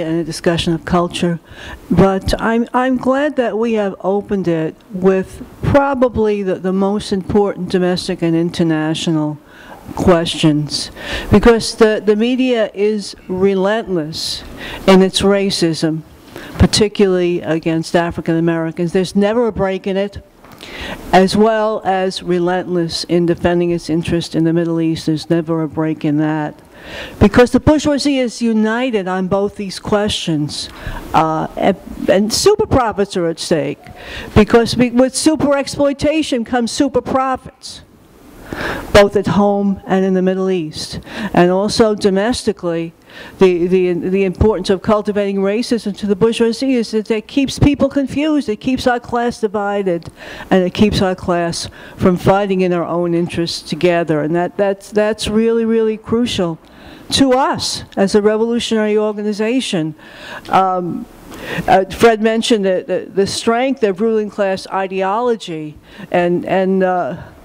and a discussion of culture, but I'm glad that we have opened it with probably the most important domestic and international questions, because the media is relentless in its racism, particularly against African Americans. There's never a break in it, as well as relentless in defending its interest in the Middle East. There's never a break in that. Because the bourgeoisie is united on both these questions, and super profits are at stake, because with super exploitation comes super profits, both at home and in the Middle East. And also domestically, the importance of cultivating racism to the bourgeoisie is that it keeps people confused, it keeps our class divided, and it keeps our class from fighting in our own interests together. And that's really, really crucial to us as a revolutionary organization. Fred mentioned the strength of ruling class ideology, and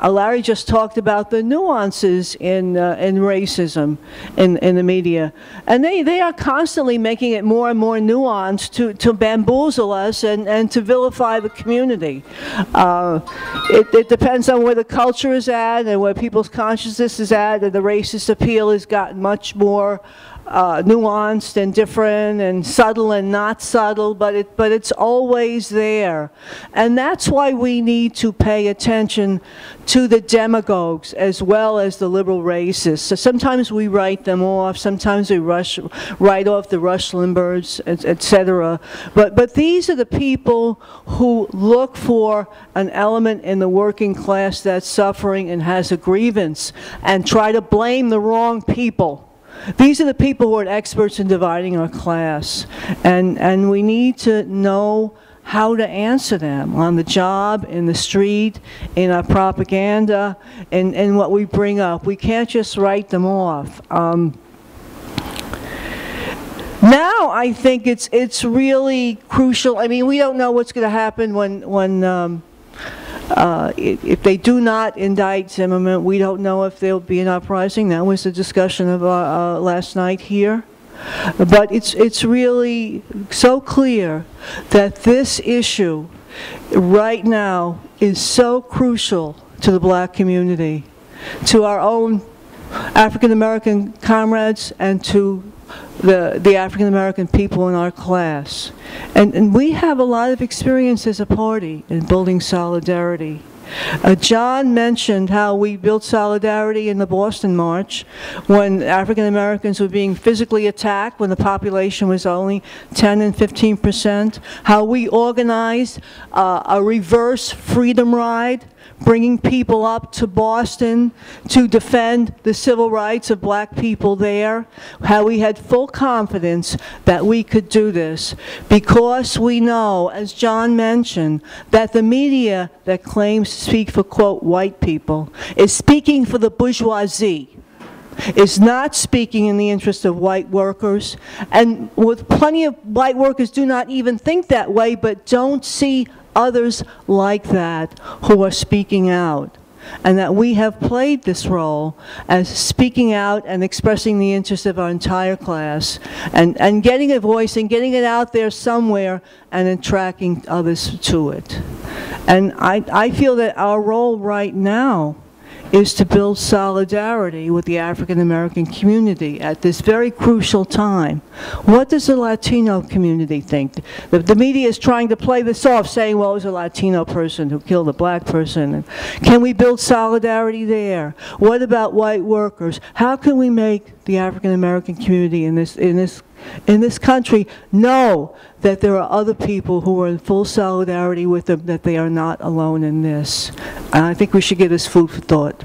Larry just talked about the nuances in racism in the media, and they are constantly making it more and more nuanced to bamboozle us and to vilify the community. It depends on where the culture is at and where people's consciousness is at, and the racist appeal has gotten much more nuanced and different and subtle and not subtle, but it's always there. And that's why we need to pay attention to the demagogues as well as the liberal racists. So sometimes we write them off, sometimes we write off the Rush Limbaughs, etc. But these are the people who look for an element in the working class that's suffering and has a grievance and try to blame the wrong people. These are the people who are experts in dividing our class, and we need to know how to answer them on the job, in the street, in our propaganda, and what we bring up. We can't just write them off. Now I think it's really crucial. I mean, we don't know what's going to happen when if they do not indict Zimmerman. We don't know if there'll be an uprising. That was the discussion of last night here. But it's really so clear that this issue right now is so crucial to the black community, to our own African American comrades, and to the African American people in our class. And we have a lot of experience as a party in building solidarity. John mentioned how we built solidarity in the Boston March when African Americans were being physically attacked, when the population was only 10 and 15%, how we organized a reverse freedom ride, bringing people up to Boston to defend the civil rights of black people there, how we had full confidence that we could do this, because we know, as John mentioned, that the media that claims to speak for, quote, white people is speaking for the bourgeoisie, is not speaking in the interest of white workers, and with plenty of white workers do not even think that way, but don't see others like that who are speaking out, and that we have played this role as speaking out and expressing the interests of our entire class, and getting a voice and getting it out there somewhere and attracting others to it. And I feel that our role right now is to build solidarity with the African American community at this very crucial time. What does the Latino community think? The media is trying to play this off, saying, well, it was a Latino person who killed a black person. Can we build solidarity there? What about white workers? How can we make the African American community in this country know that there are other people who are in full solidarity with them, that they are not alone in this? And I think we should give this food for thought.